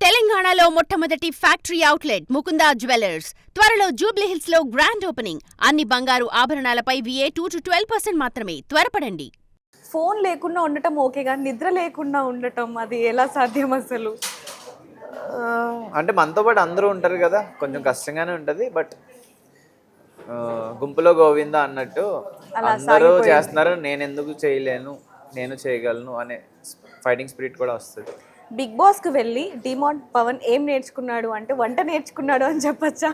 తెలంగాణలో మొట్టమొదటి factory outlet Mukunda jewellers త్వరలో జూబ్లీహిల్స్ లో గ్రాండ్ ఓపెనింగ్. అన్ని బంగారు ఆభరణాలపై VA 2 to 12% మాత్రమే. త్వరపడండి. ఫోన్ లేకుండా ఉండటం ఓకే కానీ నిద్ర లేకుండా ఉండటం అది ఎలా సాధ్యం అసలు? అంటే మనతో పాటు అందరూ ఉంటారు కదా, కొంచెం కష్టంగానే ఉంటుంది. బట్ గుంపులో గోవింద అన్నట్టు అందరూ చేస్తున్నారు, నేను ఎందుకు చేయలేను, నేను చేయగలను అనే ఫైటింగ్ స్పిరిట్ కూడా వస్తుంది. బిగ్ బాస్కి వెళ్ళి డిమాండ్ పవన్ ఏం నేర్చుకున్నాడు అంటే వంట నేర్చుకున్నాడు అని చెప్పచ్చా?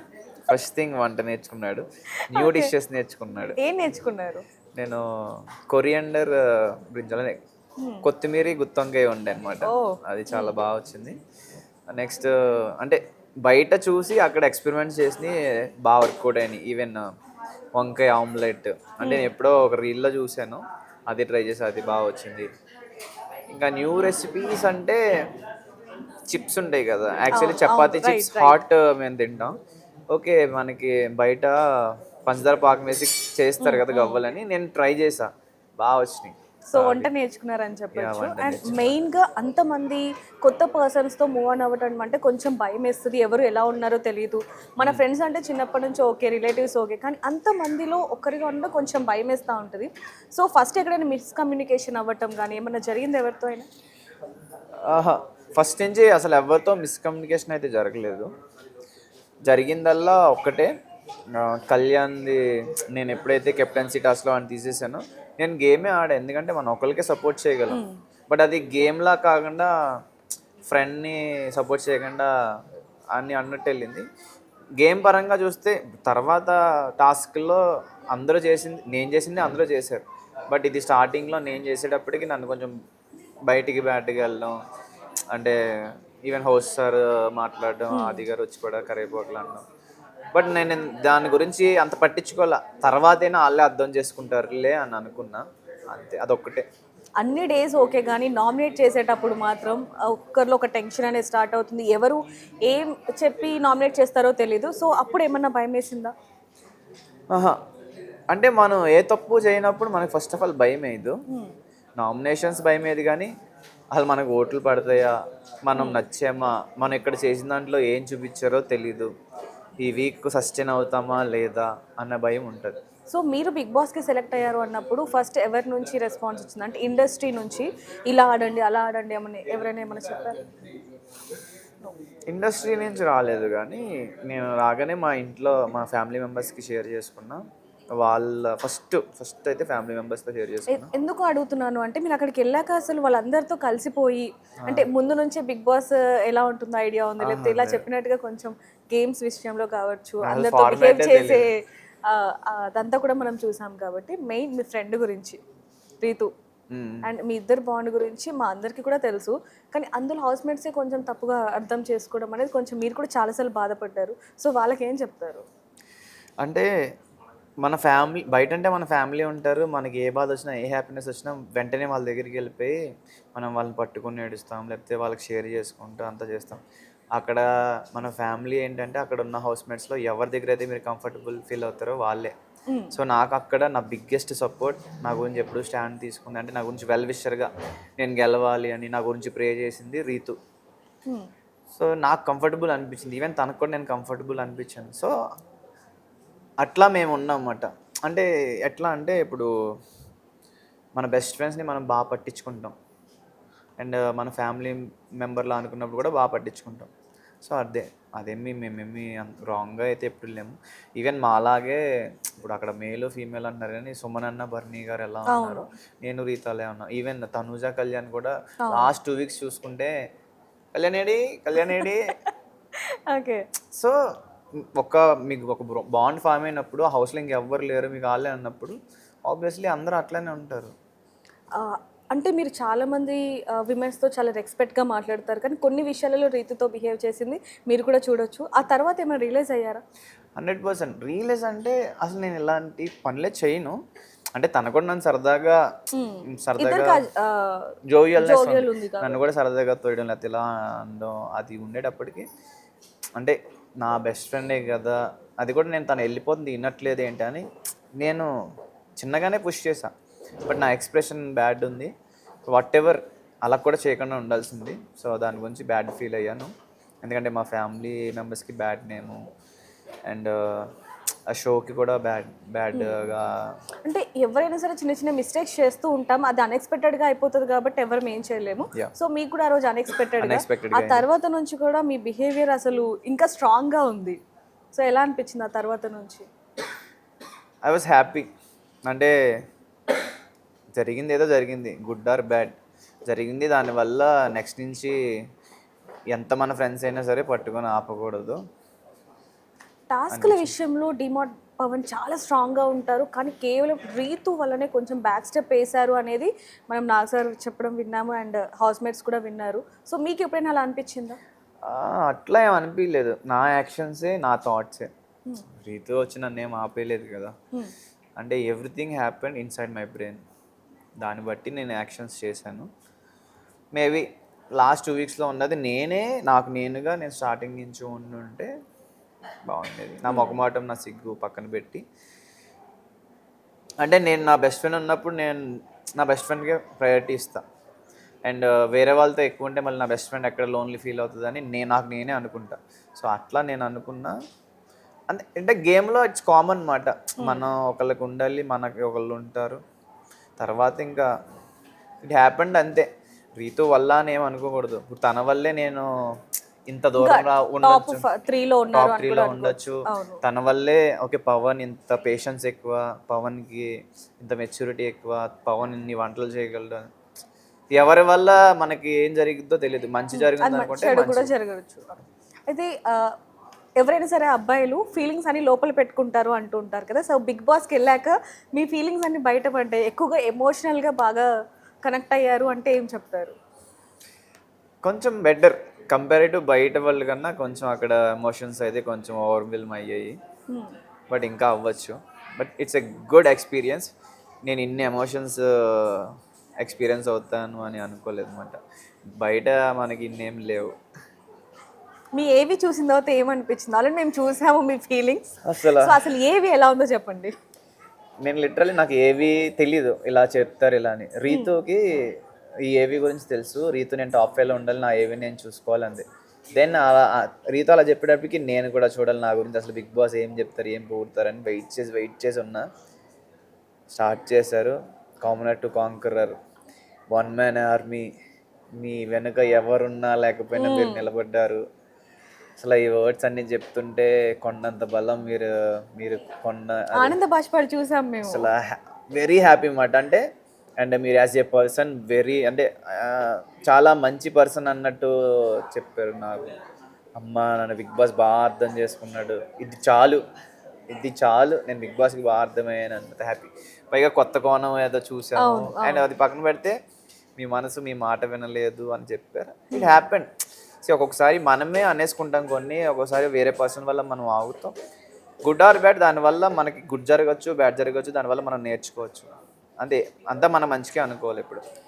ఫస్ట్ థింగ్ వంట నేర్చుకున్నాడు, న్యూ డిషెస్ నేర్చుకున్నాడు. ఏం నేర్చుకున్నారు? నేను కొరియండర్ బ్రింజాల్, కొత్తిమీర గుత్తొంకాయ ఉండే అనమాట. అది చాలా బాగా వచ్చింది. నెక్స్ట్ అంటే బయట చూసి అక్కడ ఎక్స్పెరిమెంట్స్ చేసి బాగా వర్కౌట్ అయినాయి. ఈవెన్ వంకాయ ఆమ్లెట్ అంటే నేను ఎప్పుడో ఒక రీల్లో చూశాను, అది ట్రై చేసి అది బాగా వచ్చింది. ఇంకా న్యూ రెసిపీస్ అంటే చిప్స్ ఉంటాయి కదా, యాక్చువల్లీ చపాతీ చిప్స్ హాట్ మేము తింటాం. ఓకే, మనకి బయట పంచదార పాకం వేసి చేస్తారు కదా గవ్వలని, నేను ట్రై చేసా, బాగా వచ్చినాయి. సో వంట నేర్చుకున్నారని చెప్పచ్చు. అండ్ మెయిన్గా అంతమంది కొత్త పర్సన్స్తో మూవ్ ఆన్ అవ్వటం అంటే కొంచెం భయం వేస్తుంది, ఎవరు ఎలా ఉన్నారో తెలియదు. మన ఫ్రెండ్స్ అంటే చిన్నప్పటి నుంచి ఓకే, రిలేటివ్స్ ఓకే, కానీ అంతమందిలో ఒక్కరిగా ఉండడం కొంచెం భయం వేస్తూ ఉంటుంది. సో ఫస్ట్ ఎక్కడైనా మిస్కమ్యూనికేషన్ అవ్వటం కానీ ఏమన్నా జరిగింది ఎవరితో అయినా? ఫస్ట్ నుంచి అసలు ఎవరితో మిస్కమ్యూనికేషన్ అయితే జరగలేదు. జరిగిందల్లా ఒక్కటే, కళ్యాణ్ది నేను ఎప్పుడైతే కెప్టెన్సీ టాస్క్లో అని తీసేసానో నేను గేమే ఆడా, ఎందుకంటే మనం ఒకరికే సపోర్ట్ చేయగలం. బట్ అది గేమ్లా కాకుండా ఫ్రెండ్ని సపోర్ట్ చేయకుండా అని అన్నట్టు వెళ్ళింది. గేమ్ పరంగా చూస్తే తర్వాత టాస్క్లో అందరూ చేసింది, నేను చేసింది అందరూ చేశారు. బట్ ఇది స్టార్టింగ్లో నేను చేసేటప్పటికి నన్ను కొంచెం బయటికి బ్యాట్కి వెళ్ళడం, అంటే ఈవెన్ హోస్ట్ సార్ మాట్లాడడం, ఆది గారు వచ్చి కూడా కరేపోకలు అనడం. బట్ నేను దాని గురించి అంత పట్టించుకోవాల, తర్వాతైనా వాళ్ళే అర్థం చేసుకుంటారులే అని అనుకున్నా, అంతే, అదొక్కటే. అన్ని డేస్ ఓకే, కానీ నామినేట్ చేసేటప్పుడు మాత్రం ఒక్కరిలో ఒక టెన్షన్ అనేది స్టార్ట్ అవుతుంది. ఎవరు ఏం చెప్పి నామినేట్ చేస్తారో తెలీదు. సో అప్పుడు ఏమన్నా భయం వేసిందా? అంటే మనం ఏ తప్పు చేయనప్పుడు మనకు ఫస్ట్ ఆఫ్ ఆల్ భయం వేయదు. నామినేషన్స్ భయం ఏది, కానీ అసలు మనకు ఓట్లు పడతాయా, మనం నచ్చామా, మనం ఇక్కడ చేసిన దాంట్లో ఏం చూపించారో తెలీదు, ఈ వీక్ సస్టైన్ అవుతామా లేదా అన్న భయం ఉంటుంది. సో మీరు బిగ్ బాస్కి సెలెక్ట్ అయ్యారు అన్నప్పుడు ఫస్ట్ ఎవరి నుంచి రెస్పాన్స్ వచ్చింది? అంటే ఇండస్ట్రీ నుంచి ఇలా ఆడండి అలా ఆడండి ఏమని ఎవరైనా ఏమైనా చెప్పారు? ఇండస్ట్రీ నుంచి రాలేదు, కానీ నేను రాగానే మా ఇంట్లో మా ఫ్యామిలీ మెంబర్స్కి షేర్ చేసుకున్నా. వాళ్ళ ఫస్ట్ అయితే ఫ్యామిలీ మెంబర్స్తో షేర్ చేసుకున్నా. ఎందుకు అడుగుతున్నాను అంటే మీరు అక్కడికి వెళ్ళాక అసలు వాళ్ళందరితో కలిసిపోయి, అంటే ముందు నుంచే బిగ్ బాస్ ఎలా ఉంటుందో ఐడియా ఉంది, లేకపోతే ఇలా చెప్పినట్టుగా కొంచెం గేమ్స్ విషయంలో కావచ్చు అందరితో బిహేవ్ చేసే అదంతా కూడా మనం చూసాం. కాబట్టి మెయిన్ మీ ఫ్రెండ్ గురించి రీతు అండ్ మీ ఇద్దరు బాండ్ గురించి మా అందరికీ కూడా తెలుసు, కానీ అందులో హౌస్ మేట్సే కొంచెం తప్పుగా అర్థం చేసుకోవడం అనేది కొంచెం మీరు కూడా చాలాసార్లు బాధపడ్డారు. సో వాళ్ళకి ఏం చెప్తారు? అంటే మన ఫ్యామిలీ బయట అంటే మన ఫ్యామిలీ ఉంటారు, మనకి ఏ బాధ వచ్చినా ఏ హ్యాపీనెస్ వచ్చినా వెంటనే వాళ్ళ దగ్గరికి వెళ్ళిపోయి మనం వాళ్ళని పట్టుకుని ఏడుస్తాం, లేకపోతే వాళ్ళకి షేర్ చేసుకుంటూ అంతా చేస్తాం. అక్కడ మన ఫ్యామిలీ ఏంటంటే అక్కడ ఉన్న హౌస్ మేట్స్లో ఎవరి దగ్గర అయితే మీరు కంఫర్టబుల్ ఫీల్ అవుతారో వాళ్ళే. సో నాకు అక్కడ నా బిగ్గెస్ట్ సపోర్ట్, నా గురించి ఎప్పుడు స్టాండ్ తీసుకుంది అంటే నా గురించి వెల్ విషర్గా నేను గెలవాలి అని నా గురించి ప్రే చేసింది రీతు. సో నాకు కంఫర్టబుల్ అనిపించింది, ఈవెన్ తనకు కూడా నేను కంఫర్టబుల్ అనిపించాను. సో అట్లా మేము ఉన్నాం అన్నమాట. అంటే ఎట్లా అంటే ఇప్పుడు మన బెస్ట్ ఫ్రెండ్స్ని మనం బాగా పట్టించుకుంటాం, అండ్ మన ఫ్యామిలీ మెంబర్లా అనుకున్నప్పుడు కూడా బాగా పట్టించుకుంటాం. సో మేమేమి రాంగ్గా అయితే ఎప్పుడు లేము. ఈవెన్ మా అలాగే ఇప్పుడు అక్కడ మేల్ ఫీమేల్ అంటున్నారు, కానీ సుమన్ అన్న బర్నీ గారు ఎలా ఉన్నారు, నేను రీతాలే ఉన్నా. ఈవెన్ తనుజ కళ్యాణ్ కూడా లాస్ట్ 2 weeks చూసుకుంటే కళ్యాణేడి ఓకే. సో మీకు ఒక బాండ్ ఫామ్ అయినప్పుడు ఆ హౌస్లో ఇంకెవ్వరు లేరు మీకు వాళ్ళే అన్నప్పుడు ఆబ్వియస్లీ అందరూ అట్లనే ఉంటారు. అంటే మీరు చాలామంది విమెన్స్తో చాలా రెస్పెక్ట్గా మాట్లాడతారు, కానీ కొన్ని విషయాలలో రీతితో బిహేవ్ చేసింది మీరు కూడా చూడొచ్చు. ఆ తర్వాత ఏమైనా రియలైజ్ అయ్యారా? 100% రియలైజ్ అంటే అసలు నేను ఇలాంటి పనులే చేయను, అంటే తన కూడా నన్ను సరదాగా జోవియల్నెస్ నన్ను కూడా సరదాగా తోయడం, లేకపోతే ఇలా అనడం అది ఉండేటప్పటికి అంటే నా బెస్ట్ ఫ్రెండే కదా, అది కూడా నేను తను వెళ్ళిపోతుంది వినట్లేదు ఏంటి అని నేను చిన్నగానే పుష్ చేశాను. బట్ నా ఎక్స్ప్రెషన్ బ్యాడ్ ఉంది, వాట్ ఎవర్ అలా కూడా చేయకుండా ఉండాల్సింది. సో దాని గురించి బ్యాడ్ ఫీల్ అయ్యాను. ఎందుకంటే మా ఫ్యామిలీ మెంబర్స్కి బ్యాడ్ నేము అండ్ ఆ షోకి కూడా బ్యాడ్గా. అంటే ఎవరైనా సరే చిన్న చిన్న మిస్టేక్స్ చేస్తూ ఉంటాం, అది అన్ఎక్స్పెక్టెడ్గా అయిపోతుంది కాబట్టి ఎవరు ఏం చేయలేము. Yeah. సో మీకు కూడా ఆ రోజు అన్ఎక్స్పెక్టెడ్గా, Unexpectedగా ఆ తర్వాత నుంచి కూడా మీ బిహేవియర్ అసలు ఇంకా స్ట్రాంగ్గా ఉంది. సో ఎలా అనిపించింది ఆ తర్వాత నుంచి? I was happy. అంటే జరిగింది ఏదో జరిగింది, గుడ్ ఆర్ బ్యాడ్ జరిగింది. దానివల్ల నెక్స్ట్ నుంచి ఎంత మన ఫ్రెండ్స్ అయినా సరే పట్టుకొని ఆపకూడదు. టాస్క్ల విషయంలో డిమార్ట్ పవన్ చాలా స్ట్రాంగ్గా ఉంటారు, కానీ కేవలం రీతు వల్లనే కొంచెం బ్యాక్ స్టెప్ వేశారు అనేది మనం నాగ్ సార్ చెప్పడం విన్నాము అండ్ హౌస్మేట్స్ కూడా విన్నారు. సో మీకు ఎప్పుడైనా అలా అనిపించిందా? అట్లా ఏం అనిపించలేదు. నా యాక్షన్సే నా థాట్సే. రీతు వచ్చి నన్ను ఏం ఆపేయలేదు కదా. అంటే everything happen inside my brain. దాన్ని బట్టి నేను యాక్షన్స్ చేశాను. మేబీ లాస్ట్ 2 వీక్స్లో ఉన్నది నాకు నేనుగా నేను స్టార్టింగ్ నుంచి ఉండుంటే బాగుండేది. నా మొఖమాటం నా సిగ్గు పక్కన పెట్టి, అంటే నేను నా బెస్ట్ ఫ్రెండ్ ఉన్నప్పుడు నేను నా బెస్ట్ ఫ్రెండ్కే ప్రయారిటీ ఇస్తాను. అండ్ వేరే వాళ్ళతో ఎక్కువ ఉంటే మళ్ళీ నా బెస్ట్ ఫ్రెండ్ ఎక్కడ లోన్లీ ఫీల్ అవుతుందని నాకు నేనే అనుకుంటా. సో అట్లా నేను అనుకున్నా. అంటే గేమ్లో ఇట్స్ కామన్ మాట, మనం ఒకళ్ళకి ఉండాలి, మనకి ఒకళ్ళు ఉంటారు. తర్వాత ఇంకా ఇట్ హ్యాపెండ్ అంతే. రీతు వల్ల అని ఏం అనుకోకూడదు. ఇప్పుడు తన వల్లే నేను ఇంత దూరం టాప్ 3లో ఉండొచ్చు. తన వల్లే ఓకే పవన్ ఇంత పేషెన్స్ ఎక్కువ, పవన్కి ఇంత మెచ్యూరిటీ ఎక్కువ, పవన్ ఇన్ని వంటలు చేయగలడు. ఎవరి వల్ల మనకి ఏం జరిగిద్దో తెలియదు. మంచి జరిగింది అనుకుంటే కూడా జరగవచ్చు. అయితే ఎవరైనా సరే అబ్బాయిలు ఫీలింగ్స్ అన్ని లోపల పెట్టుకుంటారు అంటూ ఉంటారు కదా. సో బిగ్ బాస్కి వెళ్ళాక మీ ఫీలింగ్స్ అన్ని బయటపడ్డాయి, ఎక్కువగా ఎమోషనల్గా బాగా కనెక్ట్ అయ్యారు అంటే ఏం చెప్తారు? కొంచెం బెటర్ కంపేరేటివ్ బయట వాళ్ళ కన్నా కొంచెం అక్కడ ఎమోషన్స్ అయితే కొంచెం ఓవర్వెల్మ్ అయ్యాయి. బట్ ఇంకా అవ్వచ్చు. But it's a good experience. నేను ఇన్ని ఎమోషన్స్ ఎక్స్పీరియన్స్ అవుతాను అని అనుకోలేదు అనమాట. బయట మనకి ఇన్నేం లేవు. మీ ఏవి చూసిన తర్వాత ఏమనిపించింది? ఆల్రెడీ మేము చూసాము మీ ఫీలింగ్స్, అసలు ఏవి ఎలా ఉందో చెప్పండి. నేను లిటరల్లీ నాకు ఏవి తెలీదు, ఇలా చెప్తారు ఇలా అని. రీతుకి ఈ ఏవి గురించి తెలుసు. రీతు నేను టాప్ 5లో ఉండాలి, నా ఏవి నేను చూసుకోవాలంది. దెన్ రీతు అలా చెప్పేటప్పటికి నేను కూడా చూడాలి నా గురించి, అసలు బిగ్ బాస్ ఏం చెప్తారు, ఏం పోతారని వెయిట్ చేసి ఉన్నా. స్టార్ట్ చేశారు. Commoner to conqueror, 1 man army, మీ వెనుక ఎవరున్నా లేకపోయినా మీరు నిలబడ్డారు. అసలు ఈ వర్డ్స్ అన్ని చెప్తుంటే కొండంత బలం మీరు కొండ ఆనంద బాష్పాలు చూసాం మేము. అసలు వెరీ హ్యాపీ మాట. అంటే అండ్ మీరు యాజ్ ఏ పర్సన్ అంటే చాలా మంచి పర్సన్ అన్నట్టు చెప్పారు నాకు. అమ్మ నన్ను బిగ్ బాస్ బాగా అర్థం చేసుకున్నాడు, ఇది చాలు నేను బిగ్ బాస్కి బాగా అర్థమయ్యాను అంత హ్యాపీ. పైగా కొత్త కోణం ఏదో చూసాము. అండ్ అది పక్కన పెడితే మీ మనసు మీ మాట వినలేదు అని చెప్పారు. It happen. సో ఒక్కొక్కసారి మనమే అనేసుకుంటాం కొన్ని, ఒక్కొక్కసారి వేరే పర్సన్ వల్ల మనం ఆగుతాం. గుడ్ ఆర్ బ్యాడ్, దానివల్ల మనకి గుడ్ జరగచ్చు, బ్యాడ్ జరగచ్చు, దానివల్ల మనం నేర్చుకోవచ్చు. అంతే, అంతా మన మంచిగా అనుకోవాలి ఇప్పుడు.